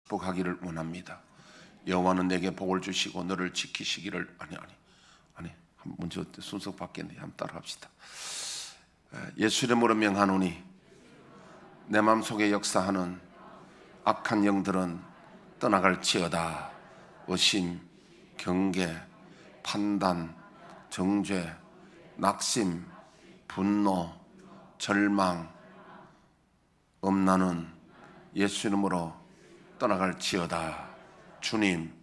축복하기를 원합니다. 여호와는 내게 복을 주시고 너를 지키시기를 아니 먼저 순서 바뀌었네. 한번 따라합시다. 예수 이름으로 명하노니 내 마음속에 역사하는 악한 영들은 떠나갈지어다. 의심, 경계, 판단, 정죄, 낙심, 분노, 절망, 엄란은 예수 이름으로 떠나갈지어다. 주님,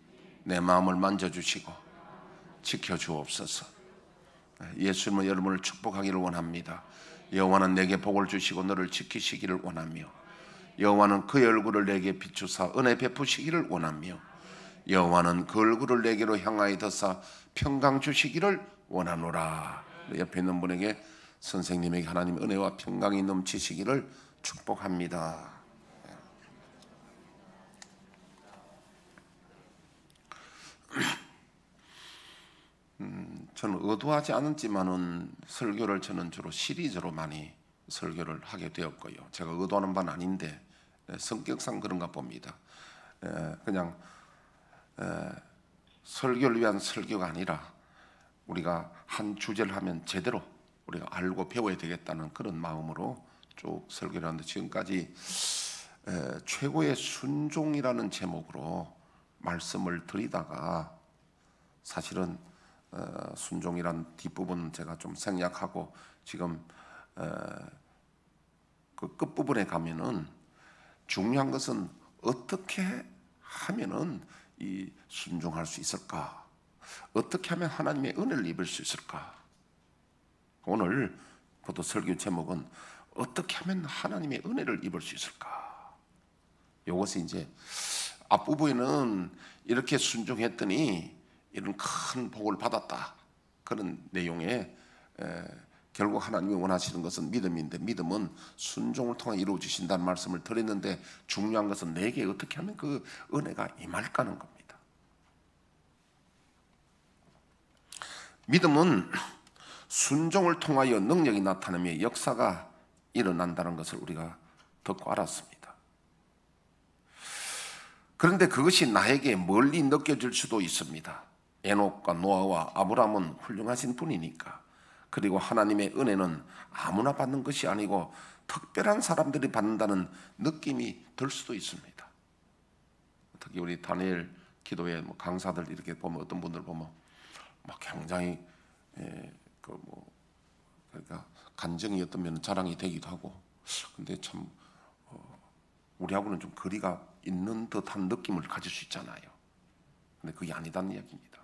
내 마음을 만져주시고 지켜주옵소서. 예수 이름으로 여러분을 축복하기를 원합니다. 여호와는 내게 복을 주시고 너를 지키시기를 원하며 여호와는 그의 얼굴을 내게 비추사 은혜 베푸시기를 원하며 여호와는 그 얼굴을 내게로 향하여 드사 평강 주시기를 원하노라. 옆에 있는 분에게 선생님에게 하나님의 은혜와 평강이 넘치시기를 축복합니다. 저는 의도하지 않았지만은 설교를 저는 주로 시리즈로 많이 설교를 하게 되었고요. 제가 의도하는 바는 아닌데 성격상 그런가 봅니다. 그냥 설교를 위한 설교가 아니라 우리가 한 주제를 하면 제대로 우리가 알고 배워야 되겠다는 그런 마음으로 쭉 설교를 하는데 지금까지 최고의 순종이라는 제목으로 말씀을 드리다가 사실은 순종이란 뒷부분 제가 좀 생략하고 지금 그 끝부분에 가면은 중요한 것은 어떻게 하면은 이 순종할 수 있을까? 어떻게 하면 하나님의 은혜를 입을 수 있을까? 오늘 보도 설교 제목은 어떻게 하면 하나님의 은혜를 입을 수 있을까? 이것이 이제 앞부분에는 이렇게 순종했더니 이런 큰 복을 받았다. 그런 내용에 결국 하나님이 원하시는 것은 믿음인데 믿음은 순종을 통해 이루어지신다는 말씀을 드렸는데 중요한 것은 내게 어떻게 하면 그 은혜가 임할까는 겁니다. 믿음은 순종을 통하여 능력이 나타나며 역사가 일어난다는 것을 우리가 듣고 알았습니다. 그런데 그것이 나에게 멀리 느껴질 수도 있습니다. 에녹과 노아와 아브라함은 훌륭하신 분이니까. 그리고 하나님의 은혜는 아무나 받는 것이 아니고 특별한 사람들이 받는다는 느낌이 들 수도 있습니다. 특히 우리 다니엘 기도회 강사들 이렇게 보면 어떤 분들 보면 막 굉장히 그러니까 간증이 어떤 면은 자랑이 되기도 하고, 근데 참 우리하고는 좀 거리가 있는 듯한 느낌을 가질 수 있잖아요. 근데 그게 아니다는 이야기입니다.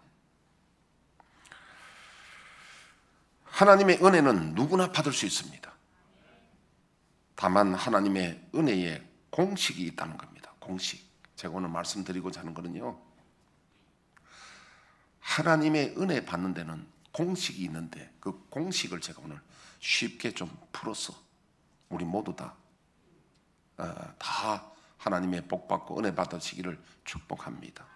하나님의 은혜는 누구나 받을 수 있습니다. 다만 하나님의 은혜에 공식이 있다는 겁니다. 공식. 제가 오늘 말씀드리고자 하는 거는요, 하나님의 은혜 받는 데는 공식이 있는데 그 공식을 제가 오늘 쉽게 좀 풀어서 우리 모두 다 하나님의 복 받고 은혜 받으시기를 축복합니다.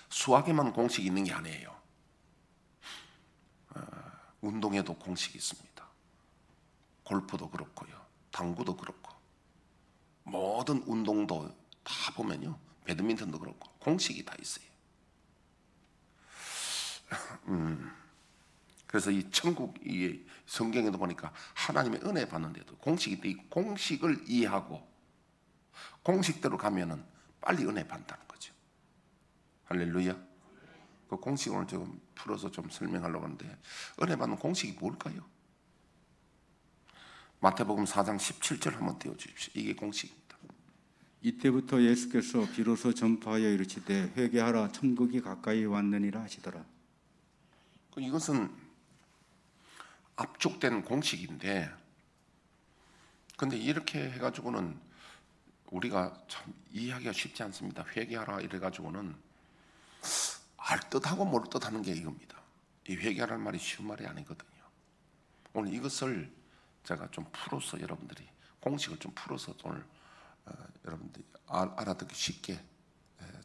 수학에만 공식이 있는 게 아니에요. 운동에도 공식이 있습니다. 골프도 그렇고요, 당구도 그렇고, 모든 운동도 다 보면요, 배드민턴도 그렇고 공식이 다 있어요. 그래서 이 천국 이 성경에도 보니까 하나님의 은혜 받는데도 공식이 있대. 이 공식을 이해하고 공식대로 가면은 빨리 은혜 받는다는 거죠. 할렐루야. 그 공식을 오늘 좀 풀어서 좀 설명하려고 하는데, 은혜 받는 공식이 뭘까요? 마태복음 4장 17절 한번 띄워주십시오. 이게 공식입니다. 이때부터 예수께서 비로소 전파하여 이르시되 회개하라 천국이 가까이 왔느니라 하시더라. 이것은 압축된 공식인데, 근데 이렇게 해가지고는 우리가 참 이해하기가 쉽지 않습니다. 회개하라 이래가지고는 알 듯하고 모를 듯하는 게 이겁니다. 이 회개하라는 말이 쉬운 말이 아니거든요. 오늘 이것을 제가 좀 풀어서 여러분들이 공식을 좀 풀어서 오늘 여러분들이 알아듣기 쉽게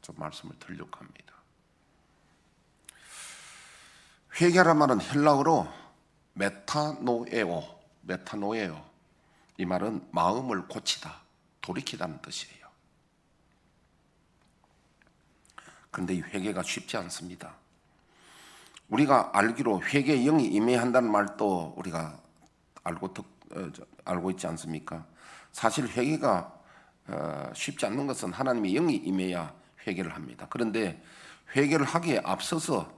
좀 말씀을 드리려고 합니다. 회개하라는 말은 헬라어로 메타노에오. 이 말은 마음을 고치다, 돌이키다는 뜻이에요. 그런데 이 회개가 쉽지 않습니다. 우리가 알기로 회개의 영이 임해한다는 말도 우리가 알고 있지 않습니까? 사실 회개가 쉽지 않는 것은 하나님의 영이 임해야 회개를 합니다. 그런데 회개를 하기에 앞서서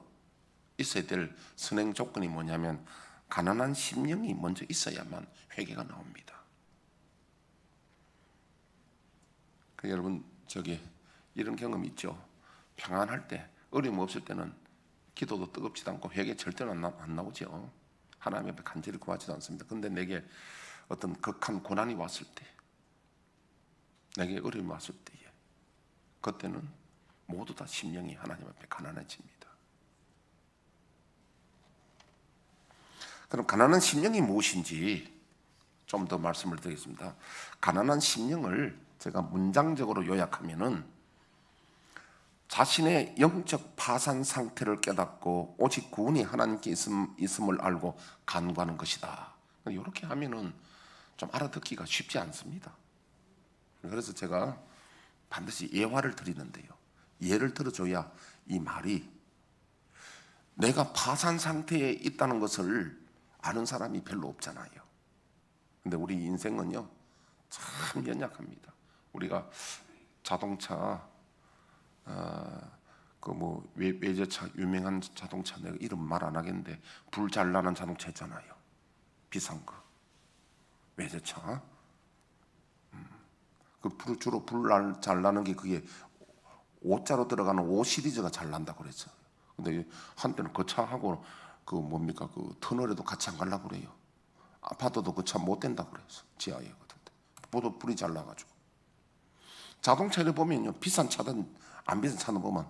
있어야 될 선행 조건이 뭐냐면 가난한 심령이 먼저 있어야만 회개가 나옵니다. 여러분 이런 경험 있죠? 평안할 때, 어려움 없을 때는 기도도 뜨겁지도 않고 회개 절대로 안 나오죠. 하나님 앞에 간절히 구하지도 않습니다. 그런데 내게 어떤 극한 고난이 왔을 때, 내게 어려움이 왔을 때에, 그때는 모두 다 심령이 하나님 앞에 가난해집니다. 그럼 가난한 심령이 무엇인지 좀 더 말씀을 드리겠습니다. 가난한 심령을 제가 문장적으로 요약하면은 자신의 영적 파산 상태를 깨닫고 오직 구원이 하나님께 있음을 알고 간구하는 것이다. 이렇게 하면은 좀 알아듣기가 쉽지 않습니다. 그래서 제가 반드시 예화를 드리는데요. 예를 들어줘야 이 말이 내가 파산 상태에 있다는 것을 아는 사람이 별로 없잖아요. 근데 우리 인생은요 참 연약합니다. 우리가 자동차 외제차 유명한 자동차 내가 이름 말 안 하겠는데 불 잘 나는 자동차 있잖아요. 비싼 거 외제차. 주로 불 잘 나는 게 그게 5자로 들어가는 5 시리즈가 잘 난다고 그랬어요. 근데 한때는 그 차하고 그 터널에도 같이 안 가려고 그래요. 아파트도 그 차 못 된다고 그래서 지하에 같은데 모두 불이 잘 나가지고. 자동차를 보면요 비싼 차든 안 비싼 차든 보면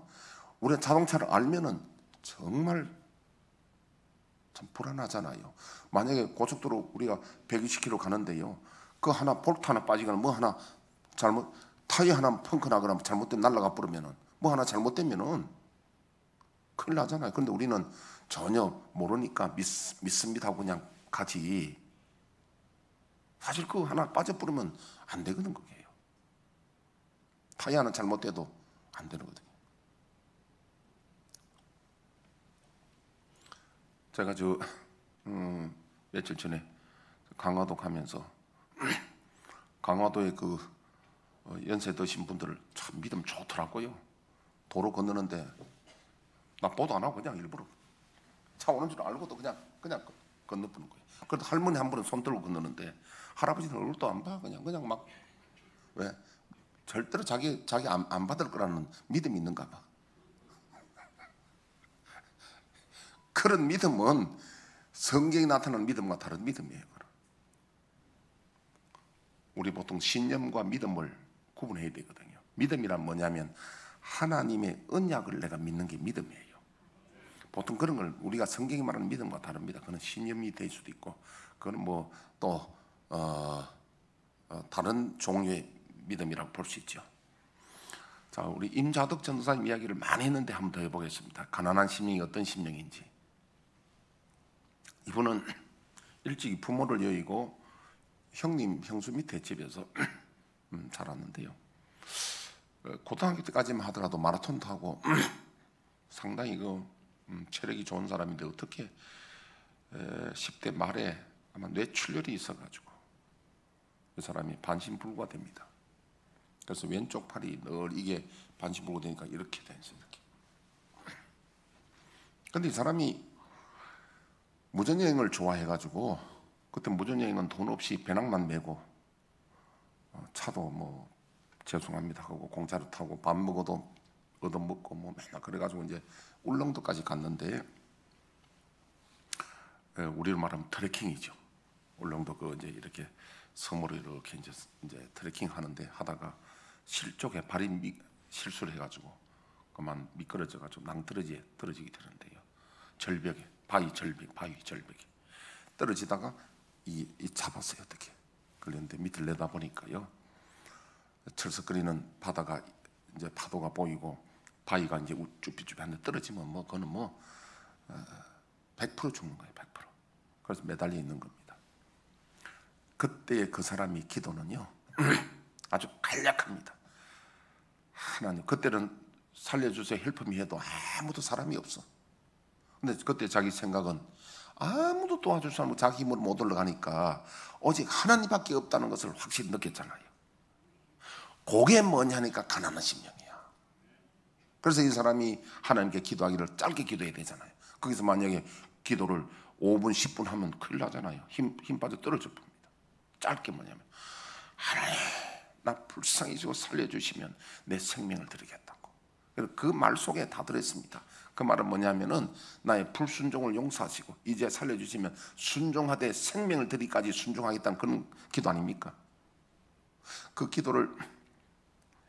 우리가 자동차를 알면은 정말 참 불안하잖아요. 만약에 고속도로 우리가 120km 가는데요, 그 하나 볼트 하나 빠지거나 뭐 하나 잘못 타이어 하나 펑크 나거나 잘못되면 날아가 버리면은 뭐 하나 잘못되면은 큰일 나잖아요. 그런데 우리는 전혀 모르니까 믿습니다 하고 그냥 가지. 사실 그 하나 빠져버리면 안 되거든 그게요. 타이어 하나 잘못돼도 안 되거든요. 제가 며칠 전에 강화도 가면서 강화도에 그 연세 드신 분들을 참 믿음 좋더라고요. 도로 건너는데 나 보도 안 하고 그냥 일부러 차 오는 줄 알고도 그냥 건너보는 거예요. 그래도 할머니 한 분은 손 들고 건너는데 할아버지는 얼굴도 안 봐. 그냥 막 왜 절대로 자기 안 받을 거라는 믿음이 있는가 봐. 그런 믿음은 성경에 나타나는 믿음과 다른 믿음이에요. 우리 보통 신념과 믿음을 구분해야 되거든요. 믿음이란 뭐냐면 하나님의 언약을 내가 믿는 게 믿음이에요. 보통 그런 걸 우리가 성경이 말하는 믿음과 다릅니다. 그건 신념이 될 수도 있고, 그건 뭐 또 다른 종류의 믿음이라고 볼 수 있죠. 자, 우리 임자덕 전도사님 이야기를 많이 했는데 한 번 더 해보겠습니다. 가난한 심령이 어떤 심령인지. 이분은 일찍이 부모를 여의고 형수 밑에 집에서 자랐는데요. 고등학교 때까지만 하더라도 마라톤도 하고 상당히 체력이 좋은 사람인데 어떻게 10대 말에 아마 뇌출혈이 있어가지고 그 사람이 반신불구가 됩니다. 그래서 왼쪽 팔이 늘 이게 반신불구가 되니까 이렇게 돼서 이렇게. 근데 이 사람이 무전여행을 좋아해가지고 그때 무전여행은 돈 없이 배낭만 메고 차도 뭐 죄송합니다 하고 공짜로 타고 밥 먹어도 얻어먹고 뭐 맨날 그래가지고 이제 울릉도까지 갔는데, 우리로 말하면 트레킹이죠. 울릉도 이제 이렇게 섬으로 이렇게 이제 트레킹 하는데 하다가 실족에 발이 실수를 해가지고 그만 미끄러져가지고 낭떠러지게 되는데요. 바위 절벽에 떨어지다가 잡았어요. 어떻게 그런데 밑을 내다보니까요 철석거리는 바다가 이제 파도가 보이고 바위가 이제 쭈삣쭈삣한데 떨어지면 뭐 그거는 100% 죽는 거예요. 100%. 그래서 매달려 있는 겁니다. 그때 그 사람이 기도는요 아주 간략합니다. 하나님, 그때는 살려주세요 헬프미 해도 아무도 사람이 없어. 근데 그때 자기 생각은 아무도 도와줄 사람은 자기 힘으로 못 올라가니까 오직 하나님밖에 없다는 것을 확실히 느꼈잖아요. 그게 뭐냐니까 가난한 심령이야. 그래서 이 사람이 하나님께 기도하기를 짧게 기도해야 되잖아요. 거기서 만약에 기도를 5분 10분 하면 큰일 나잖아요. 힘 빠져 떨어질 겁니다. 짧게 뭐냐면 하나님 나 불쌍히 주고 살려주시면 내 생명을 드리겠다고. 그 말 속에 다 들었습니다. 그 말은 뭐냐면은 나의 불순종을 용서하시고 이제 살려주시면 순종하되 생명을 드리기까지 순종하겠다는 그런 기도 아닙니까? 그 기도를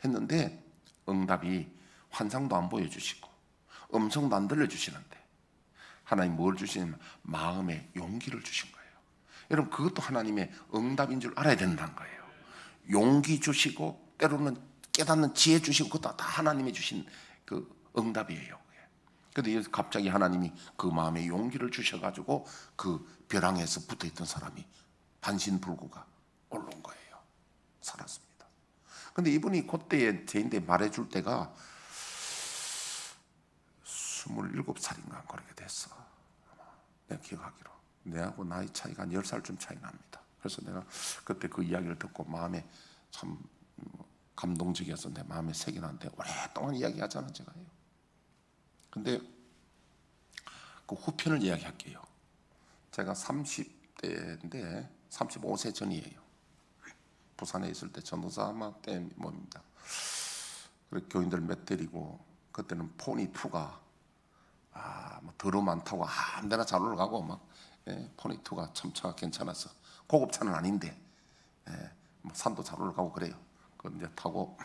했는데 응답이 환상도 안 보여주시고 음성도 안 들려주시는데 하나님 뭘 주시냐면 마음의 용기를 주신 거예요. 여러분 그것도 하나님의 응답인 줄 알아야 된다는 거예요. 용기 주시고 때로는 깨닫는 지혜 주시고 그것도 다 하나님이 주신 그 응답이에요. 그런데 갑자기 하나님이 그 마음에 용기를 주셔가지고 그 벼랑에서 붙어있던 사람이 반신불구가 올라온 거예요. 살았습니다. 근데 이분이 그때에 저인데 말해줄 때가 27살인가 그렇게 됐어. 내가 기억하기로. 내하고 나이 차이가 한 10살쯤 차이 납니다. 그래서 내가 그때 그 이야기를 듣고 마음에 참 감동적이어서 내 마음에 새겨놨는데 오랫동안 이야기하잖아 제가요. 근데 그 후편을 이야기할게요. 제가 30대인데 35세 전이에요. 부산에 있을 때 전도사 때 뭡니다. 그래 교인들 몇 데리고 그때는 포니2가 뭐 더러움 안 타고 아무데나 잘 올라가고 막 포니2가 참 차가 괜찮았어. 고급차는 아닌데 뭐 산도 잘 올라가고 그래요. 그 이제 타고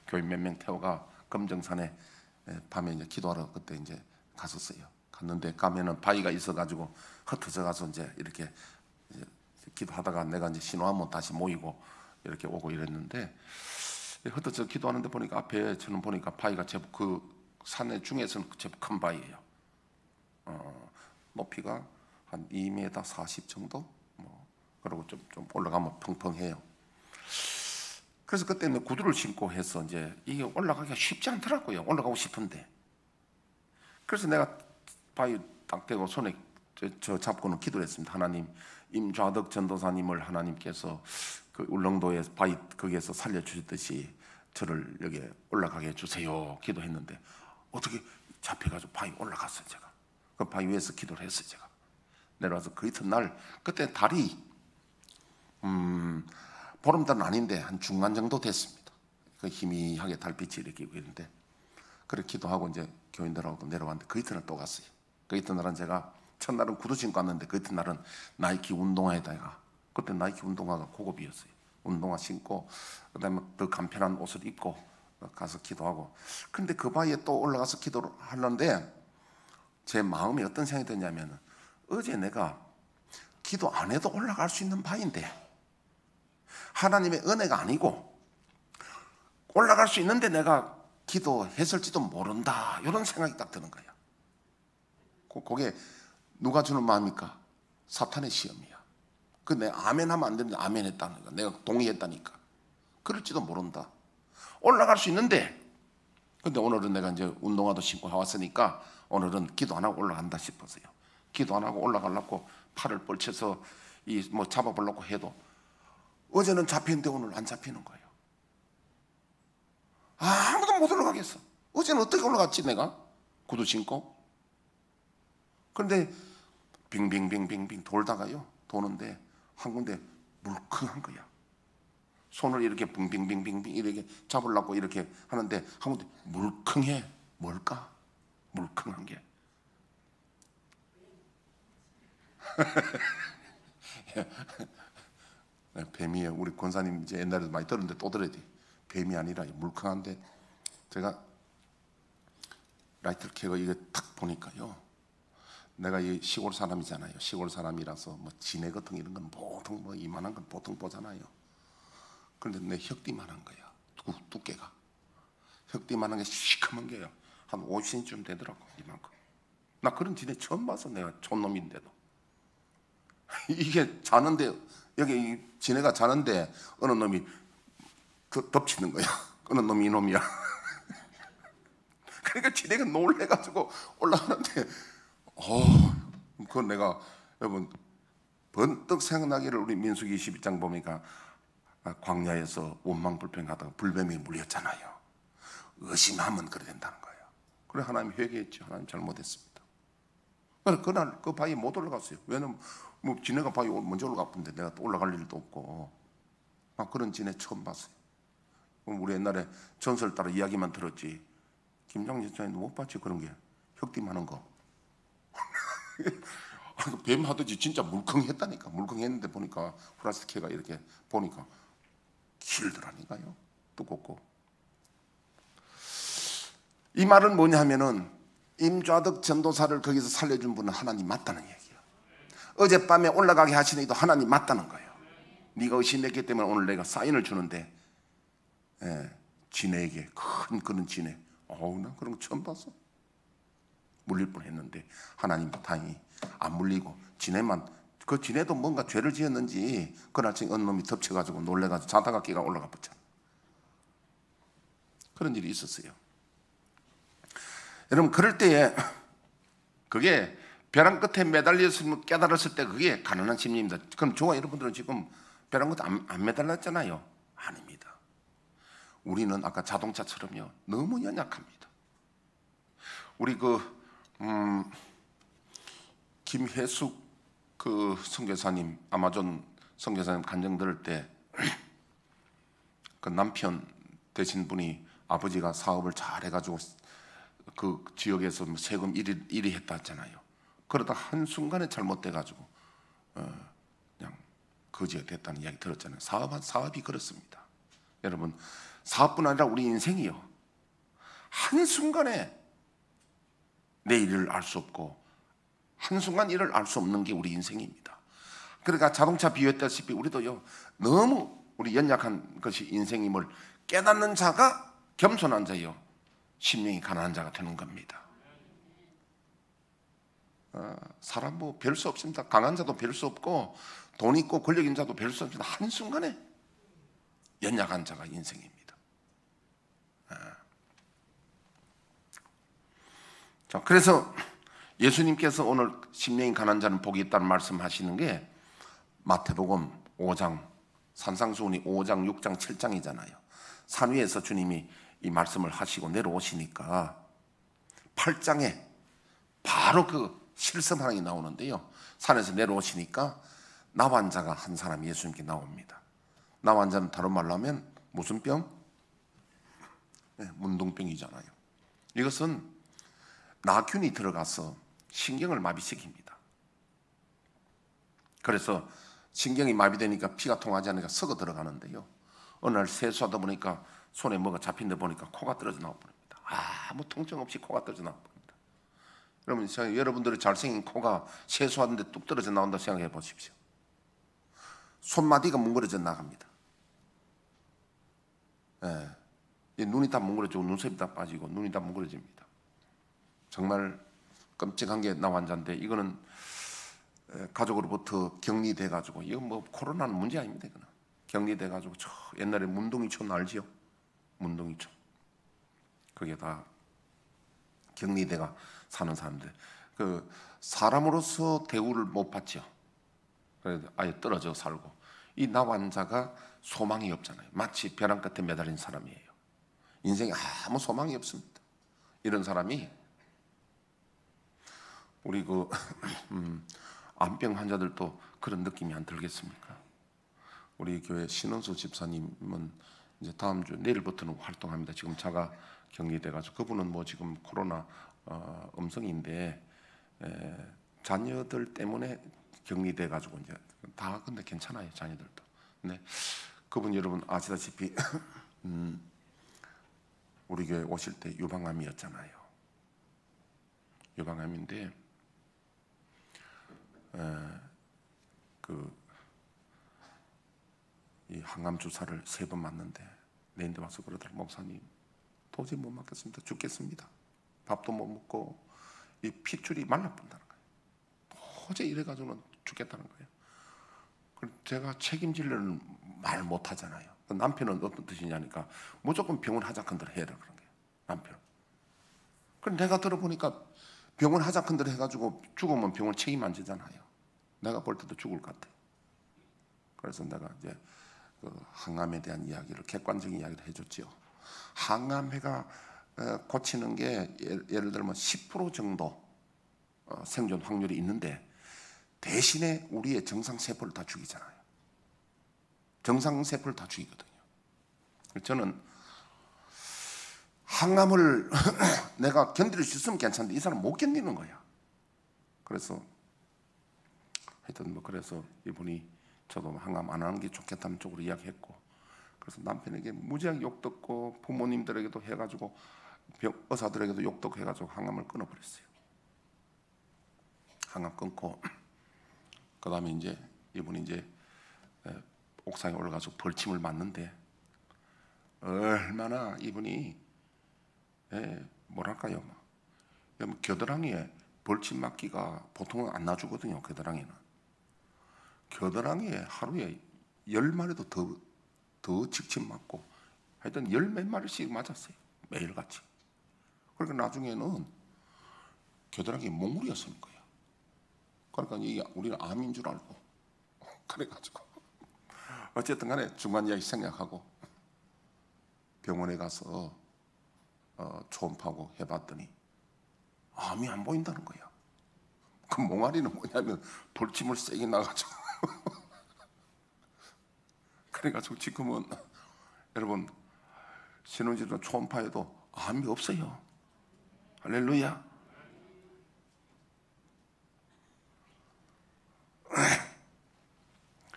교인 몇 명 태워가 금정산에 밤에 이제 기도하러 그때 이제 갔었어요. 갔는데 가면은 바위가 있어가지고 흩어져 가서 이제 이렇게 이제 기도하다가 내가 이제 신호하면 다시 모이고 이렇게 오고 이랬는데 흩어져 기도하는데 보니까 앞에 저는 보니까 바위가 제법 그 산의 중에서는 제법 큰 바위예요. 높이가 한 2m 40 정도 뭐 그리고 좀 올라가면 펑펑해요. 그래서 그때는 구두를 신고 해서 이제 이게 올라가기가 쉽지 않더라고요. 올라가고 싶은데. 그래서 내가 바위 딱 대고 손에 저 잡고는 기도를 했습니다. 하나님, 임좌덕 전도사님을 하나님께서 그 울릉도에 바위 거기에서 살려주셨듯이 저를 여기 올라가게 해주세요. 기도했는데 어떻게 잡혀가지고 바위 올라갔어요. 제가. 그 바위 위에서 기도를 했어요. 제가. 내려와서 그 이튿날 그때 달이 보름달은 아닌데 한 중간 정도 됐습니다. 그 희미하게 달빛이 이렇게 있는데 그렇게 기도하고 이제 교인들하고 내려왔는데 그 이튿날 또 갔어요. 그 이튿날은 제가 첫날은 구두 신고 왔는데 그 이튿날은 나이키 운동화에다가 그때 나이키 운동화가 고급이었어요. 운동화 신고 그다음에 더 간편한 옷을 입고 가서 기도하고 근데 그 바위에 또 올라가서 기도를 하는데 제 마음에 어떤 생각이 드냐면 어제 내가 기도 안 해도 올라갈 수 있는 바위인데 하나님의 은혜가 아니고 올라갈 수 있는데 내가 기도했을지도 모른다 이런 생각이 딱 드는 거야. 그게 누가 주는 마음입니까? 사탄의 시험이야. 그 내가 아멘 하면 안 되는데 아멘 했다는 거야. 내가 동의했다니까. 그럴지도 모른다. 올라갈 수 있는데 근데 오늘은 내가 이제 운동화도 신고 왔으니까 오늘은 기도 안 하고 올라간다 싶었어요. 기도 안 하고 올라가려고 팔을 뻗쳐서 뭐 잡아보려고 해도 어제는 잡히는데 오늘 안 잡히는 거예요. 아무도 못 올라가겠어. 어제는 어떻게 올라갔지 내가? 구두 신고. 그런데 빙빙빙빙빙 돌다가요. 도는데 한 군데 물컹한 거야. 손을 이렇게 빙빙빙빙빙 이렇게 잡으려고 이렇게 하는데 한 군데 물컹해. 뭘까? 물컹한 게. 뱀이에요. 우리 권사님 이제 옛날에도 많이 들었는데 또 들어야 돼. 뱀이 아니라 물컹한데 제가 라이트를 켜고 이게 탁 보니까요. 내가 이 시골 사람이잖아요. 시골 사람이라서 뭐 지네 같은 이런 건 보통 뭐 이만한 건 보통 보잖아요. 그런데 내 혁띠만한 거야. 두께가 혁띠만한 게 시커먼 게요. 한 50cm쯤 되더라고. 이만큼. 나 그런 지네 처음 봐서 내가 촌놈인데도 이게 자는데 여기 지네가 자는데 어느 놈이 덮치는 거야. 어느 놈이 이놈이야. 그러니까 지네가 놀래가지고 올라가는데 그건 내가 여러분 번뜩 생각나기를 우리 민수기 22장 보니까 광야에서 원망불평하다가 불뱀이 물렸잖아요. 의심하면 그래 된다는 거예요. 그래 하나님 회개했죠. 하나님 잘못했습니다. 그날 그 바위에 못 올라갔어요. 왜냐면 뭐 지네가 바위 먼저 올라갔는데 내가 또 올라갈 일도 없고 그런 지네 처음 봤어요. 우리 옛날에 전설 따라 이야기만 들었지 김장진 전에도 못 봤지 그런 게 흑띠하는 거. 뱀 하듯이 진짜 물컹했다니까. 물컹했는데 보니까 플라스틱해가 이렇게 보니까 길더라니까요. 두껍고. 이 말은 뭐냐 하면은 임좌덕 전도사를 거기서 살려준 분은 하나님 맞다는 얘기예요. 어젯밤에 올라가게 하신 이도 하나님 맞다는 거예요. 네가 의심했기 때문에 오늘 내가 사인을 주는데 지네에게 큰 그런 지네 나 그런 거 처음 봤어. 물릴 뻔했는데 하나님 다행히 안 물리고 지네만 그 지네도 뭔가 죄를 지었는지 그날 아침 어느 놈이 덮쳐가지고 놀래가지고 자다가 끼가 올라가 버렸잖아. 그런 일이 있었어요. 여러분 그럴 때에 그게 벼랑 끝에 매달렸으면 깨달았을 때 그게 가난한 심리입니다. 그럼 저와 여러분들은 지금 벼랑 끝에 안 매달렸잖아요. 아닙니다. 우리는 아까 자동차처럼요 너무 연약합니다. 우리 김혜숙 그 선교사님 아마존 선교사님 간증 들을 때 그 남편 되신 분이 아버지가 사업을 잘 해가지고 그 지역에서 세금 1위 했다 했잖아요. 그러다 한순간에 잘못돼가지고 그냥 거지가 됐다는 이야기 들었잖아요. 사업이 그렇습니다. 여러분 사업뿐 아니라 우리 인생이요 한순간에 내 일을 알 수 없고 한순간 일을 알 수 없는 게 우리 인생입니다. 그러니까 자동차 비유했다시피 우리도요 너무 우리 연약한 것이 인생임을 깨닫는 자가 겸손한 자요 심령이 가난한 자가 되는 겁니다. 사람 뭐 별 수 없습니다. 강한 자도 별 수 없고 돈 있고 권력 있는 자도 별 수 없습니다. 한순간에 연약한 자가 인생입니다. 자, 그래서 예수님께서 오늘 심령이 가난한 자는 복이 있다는 말씀하시는 게 마태복음 5장 산상수훈이 5장 6장 7장이잖아요. 산 위에서 주님이 이 말씀을 하시고 내려오시니까 8장에 바로 그 실습하는 게 나오는데요. 산에서 내려오시니까 나환자가 한 사람이 예수님께 나옵니다. 나환자는 다른 말로 하면 무슨 병? 문둥병이잖아요. 이것은 나균이 들어가서 신경을 마비시킵니다. 그래서 신경이 마비되니까 피가 통하지 않으니까 썩어 들어가는데요. 어느 날 세수하다 보니까 손에 뭐가 잡힌 데 보니까 코가 떨어져 나와버립니다. 아무 통증 없이 코가 떨어져 나와버립니다. 여러분, 여러분들의 잘생긴 코가 세수하는데 뚝 떨어져 나온다 생각해 보십시오. 손마디가 뭉그러져 나갑니다. 눈이 다 뭉그러지고 눈썹이 다 빠지고 눈이 다 뭉그러집니다. 정말 끔찍한 게 나환자인데 이거는 가족으로부터 격리돼가지고 이거 뭐 코로나는 문제 아닙니다. 이거는 격리돼가지고 저 옛날에 문동이촌 알지요? 문동이촌 그게 다 격리돼가 사는 사람들 그 사람으로서 대우를 못 받죠. 그래서 아예 떨어져 살고 이 나환자가 소망이 없잖아요. 마치 벼랑 끝에 매달린 사람이에요. 인생에 아무 소망이 없습니다. 이런 사람이 우리 그 암병 환자들도 그런 느낌이 안 들겠습니까? 우리 교회 신원수 집사님은 이제 다음 주 내일부터는 활동합니다. 지금 자가 격리돼가지고 그분은 뭐 지금 코로나 음성인데 자녀들 때문에 격리돼가지고 이제 다 근데 괜찮아요 자녀들도. 근데 그분 여러분 아시다시피 우리 교회 오실 때 유방암이었잖아요. 유방암인데 이 항암 주사를 3번 맞는데 내인데 와서 그러더라. 목사님 도저히 못 맞겠습니다. 죽겠습니다. 밥도 못 먹고 이 핏줄이 말라붙는다는 거예요. 도저히 이래가지고는 죽겠다는 거예요. 제가 책임질려는 말 못하잖아요. 남편은 어떤 뜻이냐니까 무조건 병원 하자컨대 해라 그런 거예요. 남편. 그럼 내가 들어보니까 병원 하자컨대 해가지고 죽으면 병원 책임 안 지잖아요. 내가 볼 때도 죽을 것 같아요. 그래서 내가 이제 그 항암에 대한 이야기를, 객관적인 이야기를 해줬죠. 항암회가 고치는 게 예를 들면 10% 정도 생존 확률이 있는데, 대신에 우리의 정상세포를 다 죽이잖아요. 정상세포를 다 죽이거든요. 저는 항암을 내가 견딜 수 있으면 괜찮은데 이 사람 못 견디는 거야. 그래서 하여튼 뭐 그래서 이분이 저도 항암 안 하는 게 좋겠다는 쪽으로 이야기했고, 그래서 남편에게 무지하게 욕 듣고 부모님들에게도 해가지고 의사들에게도 욕 듣고 해가지고 항암을 끊어버렸어요. 항암 끊고 그 다음에 이제 이분이 이제 옥상에 올라가서 벌침을 맞는데, 얼마나 이분이 뭐랄까요, 겨드랑이에 벌침 맞기가 보통은 안 놔주거든요. 겨드랑이는 하루에 10마리도 더 직접 맞고, 하여튼 10몇 마리씩 맞았어요, 매일같이. 그러니까 나중에는 겨드랑이에 몽골이가 서는 거야. 그러니까 이게 우리는 암인 줄 알고 그래가지고 어쨌든 간에 중간 이야기 생략하고 병원에 가서 초음파하고 해봤더니 암이 안 보인다는 거야. 그 몽알이는 뭐냐면 벌침을 세게 나가지고 그래가지고 지금은 여러분 신혼집도 초음파에도 암이 없어요. 할렐루야.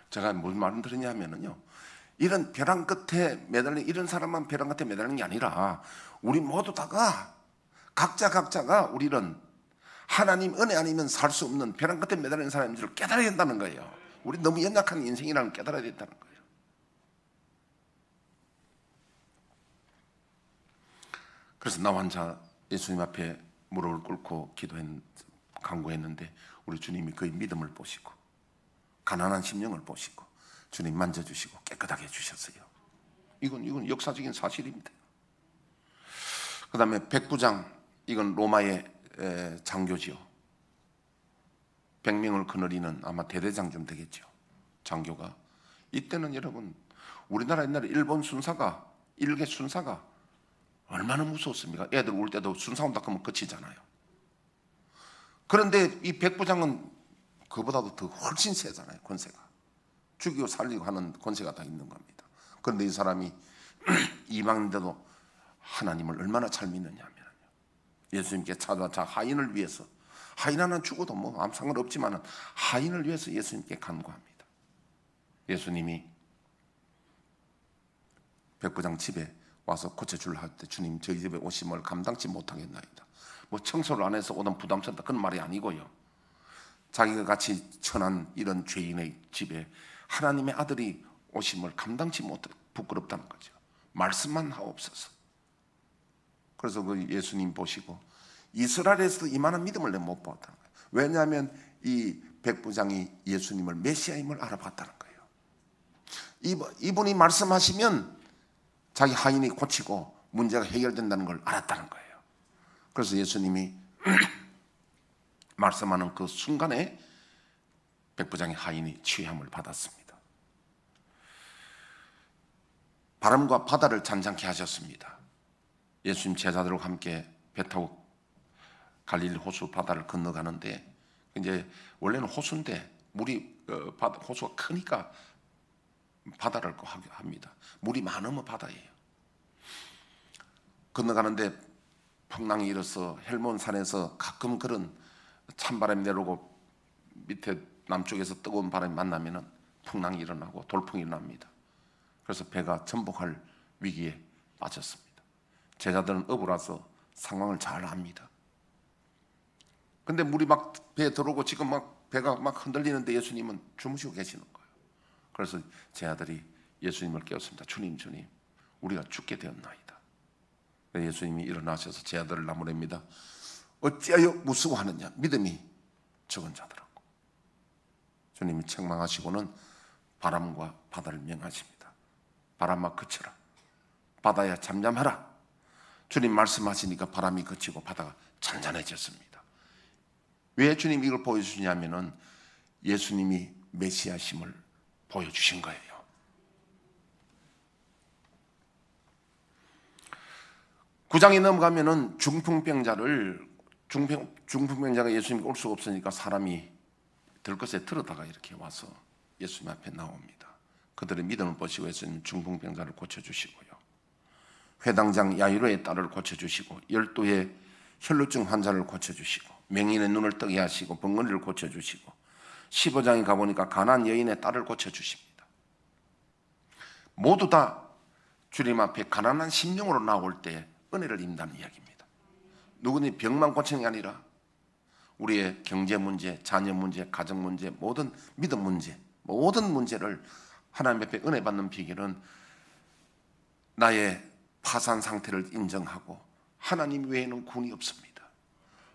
제가 무슨 말을 들었냐면요, 이런 벼랑 끝에 매달린 이런 사람만 벼랑 끝에 매달리는 게 아니라 우리 모두 다가 각자가 우리는 하나님 은혜 아니면 살 수 없는 벼랑 끝에 매달리는 사람인 줄 깨달아야 된다는 거예요. 우리 너무 연약한 인생이라는 걸 깨달아야 된다는 거예요. 그래서 나 혼자 예수님 앞에 무릎을 꿇고 간구했는데 우리 주님이 그의 믿음을 보시고 가난한 심령을 보시고 주님 만져주시고 깨끗하게 해주셨어요. 이건 역사적인 사실입니다. 그 다음에 백부장, 이건 로마의 장교지요. 100명을 거느리는 아마 대대장쯤 되겠죠, 장교가. 이때는 여러분 우리나라 옛날에 일개 순사가 얼마나 무서웠습니까? 애들 울 때도 순사 온다 하면 끝이잖아요. 그런데 이 백부장은 그보다도 더 훨씬 세잖아요. 권세가 죽이고 살리고 하는 권세가 다 있는 겁니다. 그런데 이 사람이 이방인데도 하나님을 얼마나 잘 믿느냐 하면 예수님께 찾아와 하인을 위해서, 하인 하나 죽어도 뭐 아무 상관없지만 하인을 위해서 예수님께 간구합니다. 예수님이 백부장 집에 와서 고쳐주려 할 때 주님 저희 집에 오심을 감당치 못하겠나이다. 뭐 청소를 안 해서 오던 부담스럽다 그런 말이 아니고요, 자기가 같이 천한 이런 죄인의 집에 하나님의 아들이 오심을 감당치 못해 부끄럽다는 거죠. 말씀만 하옵소서. 그래서 그 예수님 보시고 이스라엘에서도 이만한 믿음을 내가 못 보았다는 거예요. 왜냐하면 이 백부장이 예수님을 메시아임을 알아봤다는 거예요. 이분이 말씀하시면 자기 하인이 고치고 문제가 해결된다는 걸 알았다는 거예요. 그래서 예수님이 말씀하는 그 순간에 백부장의 하인이 취함을 받았습니다. 바람과 바다를 잔잔케 하셨습니다. 예수님 제자들과 함께 배 타고 갈릴리 호수 바다를 건너가는데, 이제 원래는 호수인데 물이 호수가 크니까 바다를 합니다. 물이 많으면 바다예요. 건너가는데 풍랑이 일어서 헬몬 산에서 가끔 그런 찬바람이 내려오고 밑에 남쪽에서 뜨거운 바람이 만나면 풍랑이 일어나고 돌풍이 일어납니다. 그래서 배가 전복할 위기에 빠졌습니다. 제자들은 어부라서 상황을 잘 압니다. 근데 물이 막 배에 들어오고 지금 막 배가 막 흔들리는데 예수님은 주무시고 계시는 거예요. 그래서 제자들이 예수님을 깨웠습니다. 주님, 우리가 죽게 되었나이다. 예수님이 일어나셔서 제자들을 나무랍니다. 어찌하여 무서워하느냐, 믿음이 적은 자들하고. 주님이 책망하시고는 바람과 바다를 명하십니다. 바람아 그쳐라, 바다야 잠잠하라. 주님 말씀하시니까 바람이 그치고 바다가 잔잔해졌습니다. 왜 주님 이걸 보여주시냐면은 예수님이 메시아심을 보여주신 거예요. 구장에 넘어가면은 중풍병자가 예수님 올 수가 없으니까 사람이 들것에 들어다가 이렇게 와서 예수님 앞에 나옵니다. 그들의 믿음을 보시고 예수님 중풍병자를 고쳐주시고요. 회당장 야이로의 딸을 고쳐주시고 12의 혈루증 환자를 고쳐주시고 맹인의 눈을 뜨게 하시고 벙어리를 고쳐주시고 15장에 가보니까 가난한 여인의 딸을 고쳐주십니다. 모두 다 주님 앞에 가난한 심령으로 나올 때 은혜를 입는다는 이야기입니다. 누구니 병만 고치는 게 아니라 우리의 경제 문제, 자녀 문제, 가정 문제, 모든 믿음 문제, 모든 문제를 하나님 앞에 은혜 받는 비결은 나의 파산 상태를 인정하고 하나님 외에는 구원이 없습니다.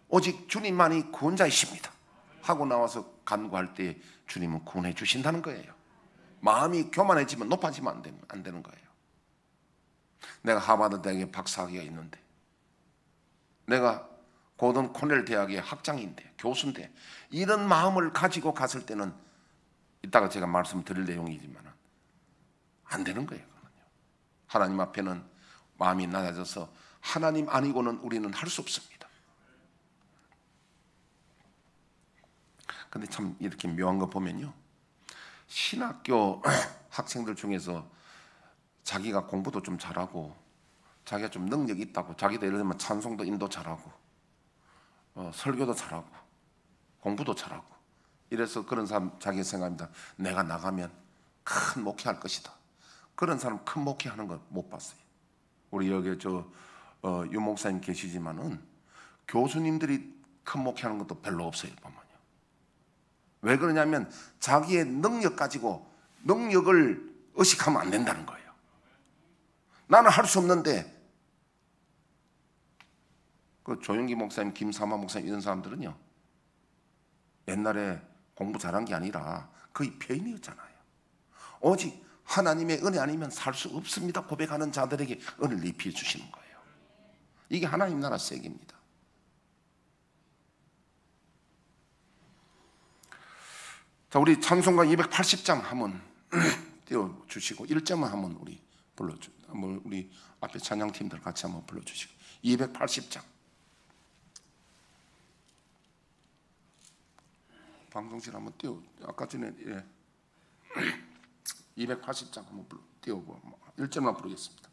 오직 주님만이 구원자이십니다 하고 나와서 간구할 때 주님은 구원해 주신다는 거예요. 마음이 교만해지면 높아지면 안 되는 거예요. 내가 하버드 대학에 박사학위가 있는데, 내가 고든 코넬 대학의 학장인데, 교수인데, 이런 마음을 가지고 갔을 때는 이따가 제가 말씀드릴 내용이지만 안 되는 거예요. 하나님 앞에는 마음이 낮아져서 하나님 아니고는 우리는 할 수 없습니다. 근데 참 이렇게 묘한 거 보면요, 신학교 학생들 중에서 자기가 공부도 좀 잘하고 자기가 좀 능력이 있다고, 자기도 예를 들면 찬송도 인도 잘하고 설교도 잘하고 공부도 잘하고 이래서 그런 사람 자기가 생각합니다. 내가 나가면 큰 목회할 것이다. 그런 사람 큰 목회하는 거 못 봤어요. 우리 여기 유 목사님 계시지만은 교수님들이 큰 목회하는 것도 별로 없어요. 보면요. 왜 그러냐면 자기의 능력 가지고 능력을 의식하면 안 된다는 거예요. 나는 할 수 없는데, 그 조영기 목사님, 김삼화 목사님 이런 사람들은요, 옛날에 공부 잘한 게 아니라 거의 폐인이었잖아요. 오직 하나님의 은혜 아니면 살 수 없습니다 고백하는 자들에게 은혜를 입혀 주시는 거예요. 이게 하나님 나라 세계입니다. 자, 우리 찬송가 280장 한번 띄워주시고 1절만 한번 우리 한번 우리 앞에 찬양팀들 같이 한번 불러주시고 280장 방송실 한번 아까 전에 280장 한번 띄우고 1절만 부르겠습니다.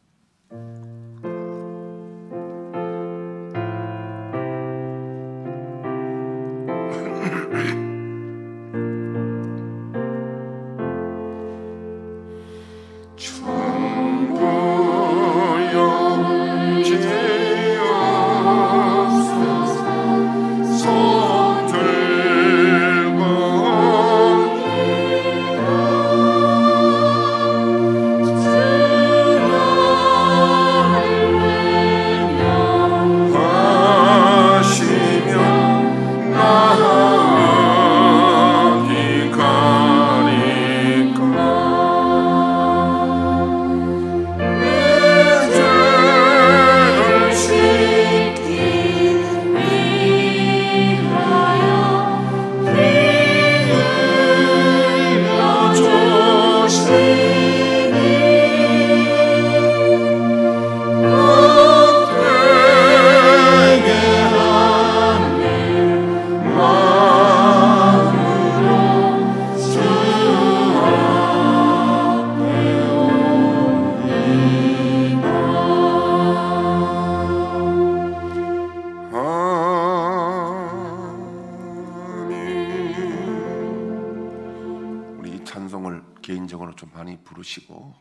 부르시고,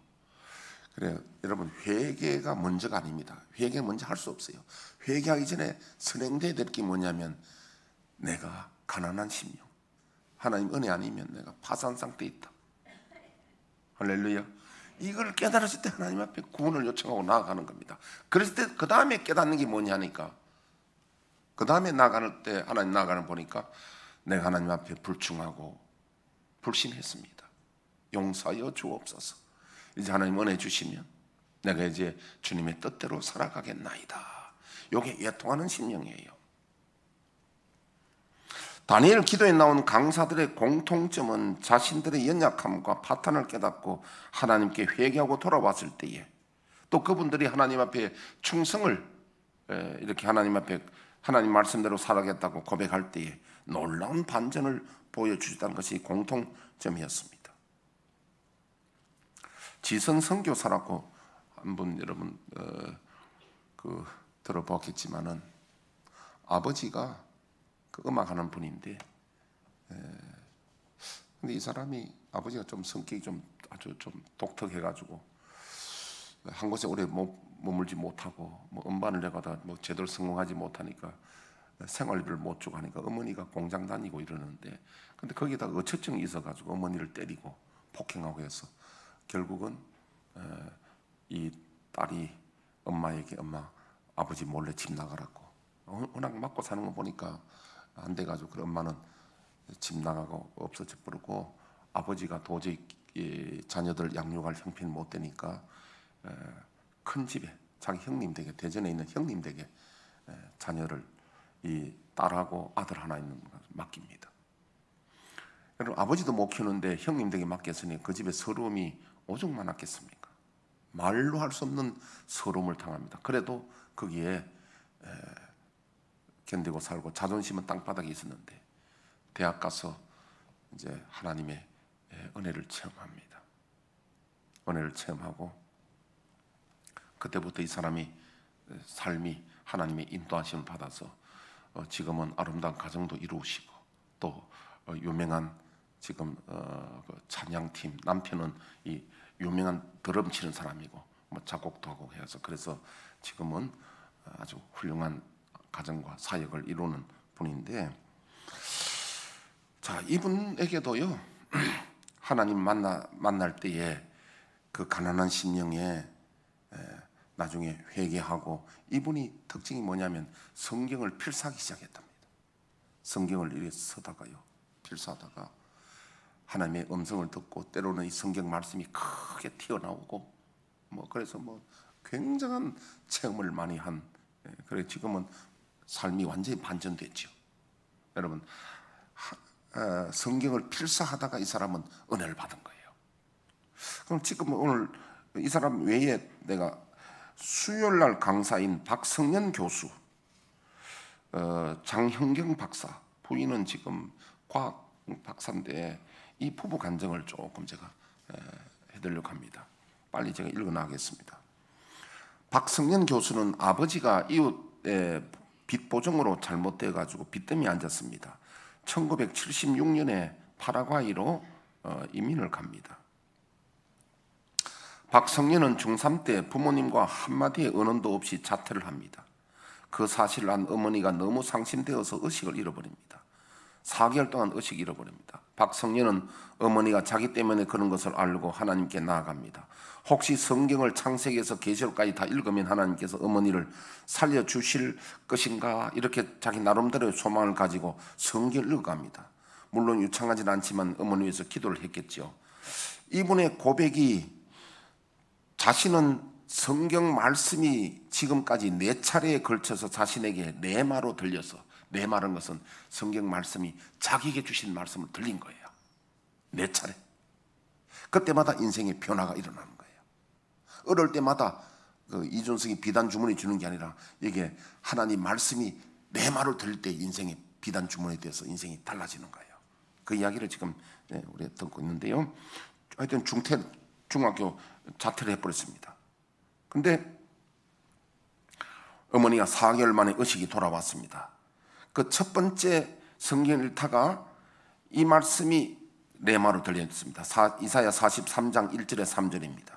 그래요. 여러분, 회개가 먼저가 아닙니다. 회개 먼저 할 수 없어요. 회개하기 전에 선행돼야 될 게 뭐냐면 내가 가난한 심령, 하나님 은혜 아니면 내가 파산 상태에 있다. 할렐루야. 이걸 깨달았을 때 하나님 앞에 구원을 요청하고 나아가는 겁니다. 그랬을 때 그 다음에 깨닫는 게 뭐냐니까, 그 다음에 나아갈 때 하나님 나아가는 보니까 내가 하나님 앞에 불충하고 불신했습니다. 용서하여 주옵소서. 이제 하나님 은혜 주시면 내가 이제 주님의 뜻대로 살아가겠나이다. 이게 애통하는 심령이에요. 다니엘 기도에 나온 강사들의 공통점은 자신들의 연약함과 파탄을 깨닫고 하나님께 회개하고 돌아왔을 때에, 또 그분들이 하나님 앞에 충성을 이렇게 하나님 앞에 하나님 말씀대로 살아가겠다고 고백할 때에 놀라운 반전을 보여주셨다는 것이 공통점이었습니다. 지선 선교사라고 한분 여러분 들어보겠지만은 아버지가 그 음악하는 분인데, 근데 이 사람이 아버지가 좀 성격이 좀 아주 좀 독특해가지고 한 곳에 오래 머물지 못하고 뭐 음반을 내가다 뭐 제대로 성공하지 못하니까 생활비를 못 주고 하니까 어머니가 공장 다니고 이러는데, 근데 거기다 어처증이 있어가지고 어머니를 때리고 폭행하고 해서 결국은 이 딸이 엄마에게 엄마 아버지 몰래 집 나가라고 워낙 맞고 사는 거 보니까 안 돼가지고 그 엄마는 집 나가고 없어져 버리고, 아버지가 도저히 자녀들 양육할 형편이 못 되니까 큰 집에 자기 형님 댁에, 대전에 있는 형님 댁에 자녀를 이 딸하고 아들 하나 있는 걸 맡깁니다. 여러분, 아버지도 못 키우는데 형님 댁에 맡겼으니 그 집에 서러움이 오죽 많았겠습니까? 말로 할 수 없는 서러움을 당합니다. 그래도 거기에 견디고 살고 자존심은 땅바닥에 있었는데 대학 가서 이제 하나님의 은혜를 체험합니다. 은혜를 체험하고 그때부터 이 사람이 삶이 하나님의 인도하심을 받아서 지금은 아름다운 가정도 이루시고, 또 유명한 지금 그 찬양팀, 남편은 이 유명한 드럼 치는 사람이고 뭐 작곡도 하고 해서, 그래서 지금은 아주 훌륭한 가정과 사역을 이루는 분인데, 자, 이분에게도요 하나님 만날 때에 그 가난한 심령에 나중에 회개하고, 이분이 특징이 뭐냐면 성경을 필사하기 시작했답니다. 성경을 이렇게 서다가요, 필사하다가 하나님의 음성을 듣고 때로는 이 성경 말씀이 크게 튀어나오고 뭐 그래서 뭐 굉장한 체험을 많이 한, 그래 지금은 삶이 완전히 반전됐죠. 여러분, 성경을 필사하다가 이 사람은 은혜를 받은 거예요. 그럼 지금 오늘 이 사람 외에 내가 수요일날 강사인 박성년 교수, 장형경 박사, 부인은 지금 과학 박사인데 이 부부 간증을 조금 제가 해드리려고 합니다. 빨리 제가 읽어나가겠습니다. 박성년 교수는 아버지가 이웃의 빚 보증으로 잘못돼가지고 빚더미에 앉았습니다. 1976년에 파라과이로 이민을 갑니다. 박성년은 중3 때 부모님과 한마디의 언언도 없이 자퇴를 합니다. 그 사실을 안 어머니가 너무 상심되어서 의식을 잃어버립니다. 4개월 동안 의식을 잃어버립니다. 박성년은 어머니가 자기 때문에 그런 것을 알고 하나님께 나아갑니다. 혹시 성경을 창세기에서 계시록까지 다 읽으면 하나님께서 어머니를 살려주실 것인가, 이렇게 자기 나름대로의 소망을 가지고 성경을 읽어갑니다. 물론 유창하진 않지만 어머니 위해서 기도를 했겠죠. 이분의 고백이, 자신은 성경 말씀이 지금까지 4차례에 걸쳐서 자신에게 레마로 들려서, 레마라는 것은 성경 말씀이 자기에게 주신 말씀을 들린 거예요. 4차례. 그때마다 인생의 변화가 일어나는 거예요. 어릴 때마다 그 이준석이 비단 주머니 주는 게 아니라 이게 하나님 말씀이 레마로 들릴 때 인생의 비단 주머니에 대해서 인생이 달라지는 거예요. 그 이야기를 지금 우리가 듣고 있는데요. 하여튼 중학교 자퇴를 해버렸습니다. 근데 어머니가 4개월 만에 의식이 돌아왔습니다. 그 첫 번째 성경 읽다가 이 말씀이 레마로 들렸습니다. 이사야 43장 1절에 3절입니다.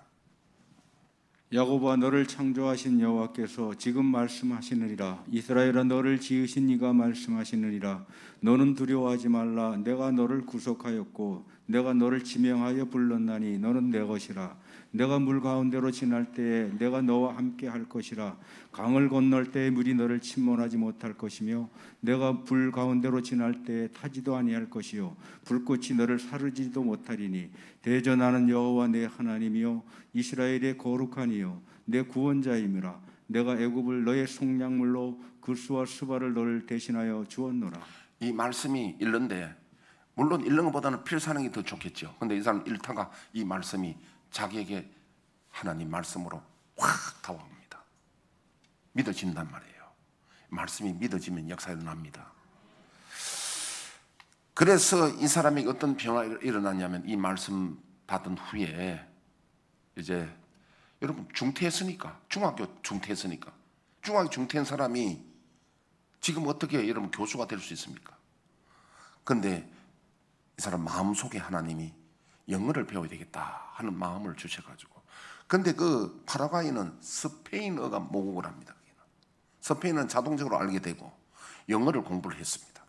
야곱아, 너를 창조하신 여호와께서 지금 말씀하시느니라. 이스라엘아, 너를 지으신 이가 말씀하시느니라. 너는 두려워하지 말라. 내가 너를 구속하였고 내가 너를 지명하여 불렀나니 너는 내 것이라. 내가 물 가운데로 지날 때에 내가 너와 함께 할 것이라. 강을 건널 때에 물이 너를 침몰하지 못할 것이며 내가 불 가운데로 지날 때에 타지도 아니할 것이요 불꽃이 너를 사르지도 못하리니 대전하는 여호와 내 하나님이요 이스라엘의 거룩한 이요 내 구원자임이라. 내가 애굽을 너의 속량물로 구스와 스바를 너를 대신하여 주었노라. 이 말씀이 읽는데 물론 읽는 것보다는 필사하는 게 더 좋겠죠. 근데 이 사람 읽다가 이 말씀이 자기에게 하나님 말씀으로 확 다가옵니다. 믿어진단 말이에요. 말씀이 믿어지면 역사가 일어납니다. 그래서 이 사람에게 어떤 변화가 일어나냐면 이 말씀 받은 후에 이제 여러분 중퇴했으니까 중학교 중퇴했으니까 중학교 중퇴한 사람이 지금 어떻게 여러분 교수가 될 수 있습니까? 그런데 이 사람 마음속에 하나님이 영어를 배워야 되겠다 하는 마음을 주셔가지고 근데 그 파라과이는 스페인어가 모국을 합니다. 스페인은 자동적으로 알게 되고 영어를 공부를 했습니다.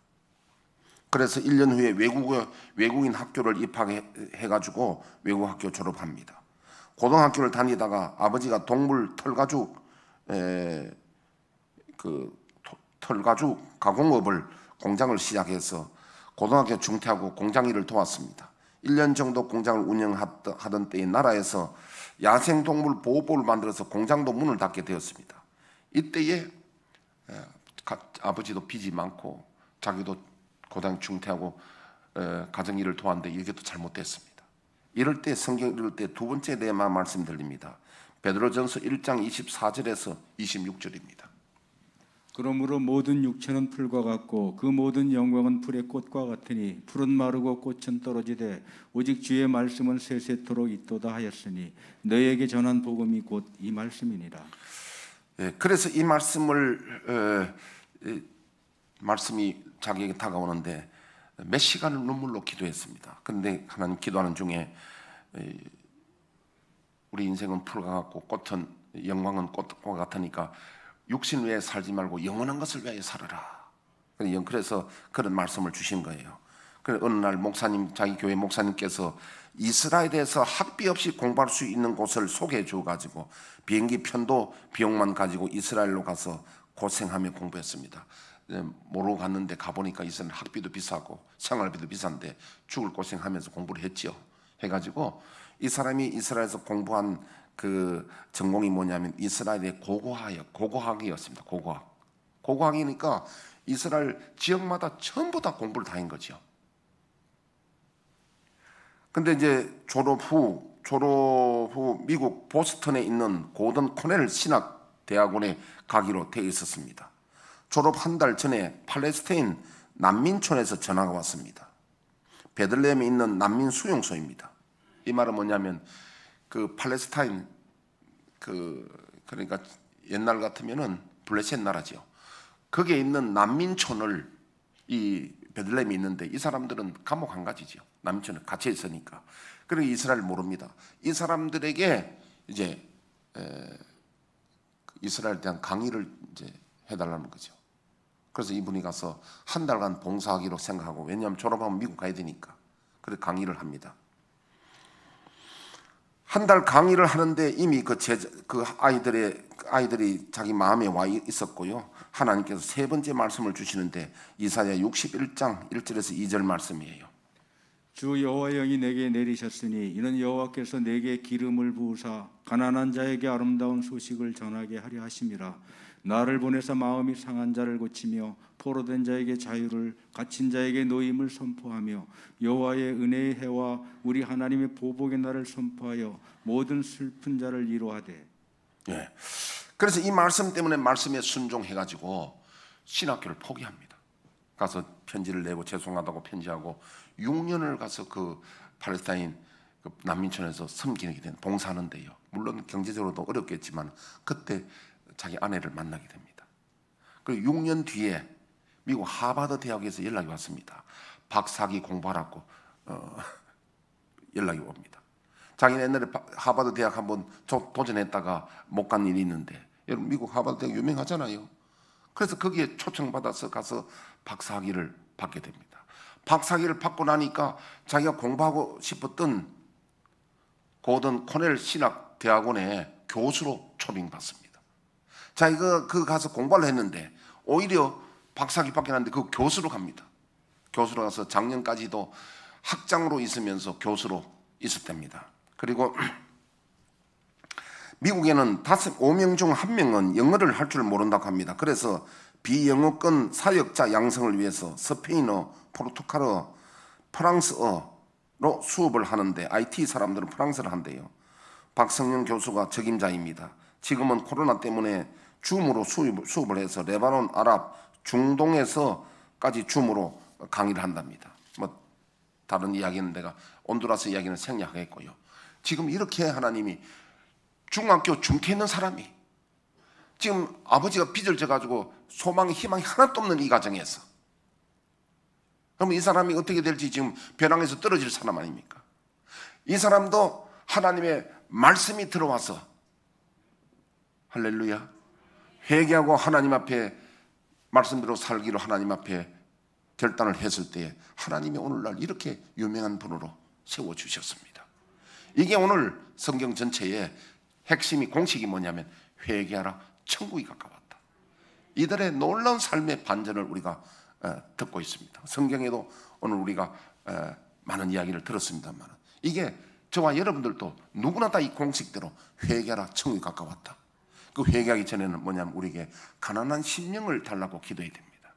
그래서 1년 후에 외국인 학교를 입학해가지고 외국 학교 졸업합니다. 고등학교를 다니다가 아버지가 동물 털가죽 털가죽 가공업을 공장을 시작해서 고등학교 중퇴하고 공장 일을 도왔습니다. 1년 정도 공장을 운영하던 때에 나라에서 야생동물 보호법을 만들어서 공장도 문을 닫게 되었습니다. 이때에 아버지도 빚이 많고 자기도 고등 중퇴하고 가정일을 도왔는데 이게 또 잘못됐습니다. 이럴 때 성경 읽을 때 두 번째 내만 말씀 들립니다. 베드로전서 1장 24절에서 26절입니다. 그러므로 모든 육체는 풀과 같고 그 모든 영광은 풀의 꽃과 같으니 풀은 마르고 꽃은 떨어지되 오직 주의 말씀은 세세토록 있도다 하였으니 너희에게 전한 복음이 곧 이 말씀이니라. 그래서 이 말씀이 자기에게 다가오는데 몇 시간을 눈물로 기도했습니다. 그런데 하나님 기도하는 중에 우리 인생은 풀과 같고 꽃은 영광은 꽃과 같으니까 육신 외에 살지 말고 영원한 것을 위하여 살아라. 그래서 그런 말씀을 주신 거예요. 그래서 어느 날 목사님, 자기 교회 목사님께서 이스라엘에서 학비 없이 공부할 수 있는 곳을 소개해 줘가지고 비행기 편도 비용만 가지고 이스라엘로 가서 고생하며 공부했습니다. 모르고 갔는데 가보니까 이스라엘 학비도 비싸고 생활비도 비싼데 죽을 고생하면서 공부를 했죠. 해가지고 이 사람이 이스라엘에서 공부한 그 전공이 뭐냐면 이스라엘의 고고학이었습니다. 고고학이니까 이스라엘 지역마다 전부 다 공부를 다 한 거죠. 근데 이제 졸업 후 미국 보스턴에 있는 고든 코넬 신학 대학원에 가기로 되어 있었습니다. 졸업 한 달 전에 팔레스타인 난민촌에서 전화가 왔습니다. 베들레헴에 있는 난민 수용소입니다. 이 말은 뭐냐면 그 팔레스타인 그러니까 옛날 같으면은 블레셋 나라죠. 거기에 있는 난민촌을 이 베들레헴이 있는데 이 사람들은 감옥 한 가지죠. 난민촌에 갇혀 있으니까. 그러니까 이스라엘 모릅니다. 이 사람들에게 이제 이스라엘에 대한 강의를 이제 해달라는 거죠. 그래서 이분이 가서 한 달간 봉사하기로 생각하고 왜냐하면 졸업하면 미국 가야 되니까 그래서 강의를 합니다. 한 달 강의를 하는데 이미 그 아이들이 자기 마음에 와 있었고요. 하나님께서 세 번째 말씀을 주시는데 이사야 61장 1절에서 2절 말씀이에요. 주 여호와 영이 내게 내리셨으니 이는 여호와께서 내게 기름을 부으사 가난한 자에게 아름다운 소식을 전하게 하려 하심이라. 나를 보내사 마음이 상한 자를 고치며 포로된 자에게 자유를 갇힌 자에게 노임을 선포하며 여호와의 은혜의 해와 우리 하나님의 보복의 날을 선포하여 모든 슬픈 자를 위로하되. 예. 그래서 이 말씀 때문에 말씀에 순종해가지고 신학교를 포기합니다. 가서 편지를 내고 죄송하다고 편지하고 6년을 가서 그 팔레스타인 그 난민촌에서 섬기게 된 봉사하는데요. 물론 경제적으로도 어렵겠지만 그때 자기 아내를 만나게 됩니다. 그리고 6년 뒤에 미국 하버드 대학에서 연락이 왔습니다. 박사학위 공부하라고 연락이 옵니다. 자기는 옛날에 하버드 대학 한번 도전했다가 못 간 일이 있는데 여러분 미국 하버드 대학 유명하잖아요. 그래서 거기에 초청받아서 가서 박사학위를 받게 됩니다. 박사학위를 받고 나니까 자기가 공부하고 싶었던 고든 코넬 신학 대학원에 교수로 초빙받습니다. 자기가 그 가서 공부를 했는데 오히려 박사학위 받게 났는데 그 교수로 갑니다. 교수로 가서 작년까지도 학장으로 있으면서 교수로 있었답니다. 그리고 미국에는 5명 중 1명은 영어를 할 줄 모른다고 합니다. 그래서 비영어권 사역자 양성을 위해서 스페인어, 포르투갈어, 프랑스어로 수업을 하는데 IT 사람들은 프랑스를 한대요. 박성영 교수가 적임자입니다. 지금은 코로나 때문에 줌으로 수업을 해서 레바논, 아랍, 중동에서까지 줌으로 강의를 한답니다. 뭐 다른 이야기는 내가 온두라스 이야기는 생략하겠고요. 지금 이렇게 하나님이 중학교 중퇴 있는 사람이 지금 아버지가 빚을 져가지고 소망이 희망이 하나도 없는 이 가정에서 그럼 이 사람이 어떻게 될지 지금 벼랑에서 떨어질 사람 아닙니까? 이 사람도 하나님의 말씀이 들어와서 할렐루야 회개하고 하나님 앞에 말씀대로 살기로 하나님 앞에 결단을 했을 때에 하나님이 오늘날 이렇게 유명한 분으로 세워주셨습니다. 이게 오늘 성경 전체의 핵심이 공식이 뭐냐면 회개하라 천국이 가까웠다. 이들의 놀라운 삶의 반전을 우리가 듣고 있습니다. 성경에도 오늘 우리가 많은 이야기를 들었습니다만 이게 저와 여러분들도 누구나 다 이 공식대로 회개하라 천국이 가까웠다. 그 회개하기 전에는 뭐냐면 우리에게 가난한 심령을 달라고 기도해야 됩니다.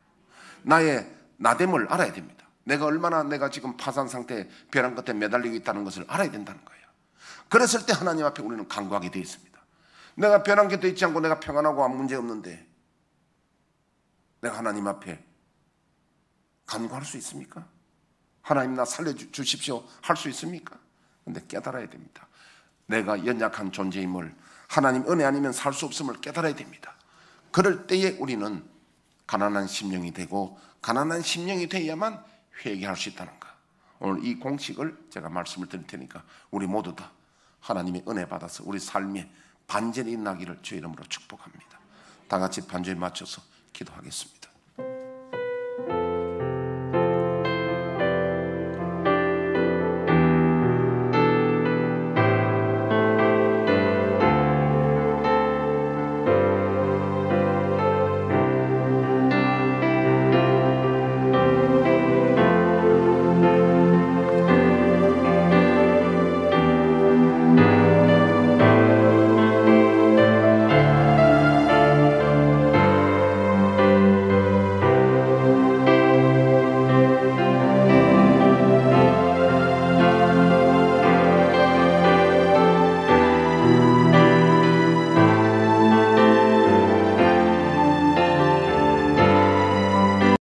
나의 나됨을 알아야 됩니다. 내가 지금 파산 상태에 벼랑 끝에 매달리고 있다는 것을 알아야 된다는 거예요. 그랬을 때 하나님 앞에 우리는 간구하게 되어 있습니다. 내가 벼랑 곁에 있지 않고 내가 평안하고 아무 문제 없는데 내가 하나님 앞에 간구할 수 있습니까? 하나님 나 살려주십시오 할 수 있습니까? 근데 깨달아야 됩니다. 내가 연약한 존재임을 하나님 은혜 아니면 살 수 없음을 깨달아야 됩니다. 그럴 때에 우리는 가난한 심령이 되고 가난한 심령이 돼야만 회개할 수 있다는 거. 오늘 이 공식을 제가 말씀을 드릴 테니까 우리 모두 다 하나님의 은혜 받아서 우리 삶에 반전이 나기를 주의 이름으로 축복합니다. 다 같이 반주에 맞춰서 기도하겠습니다.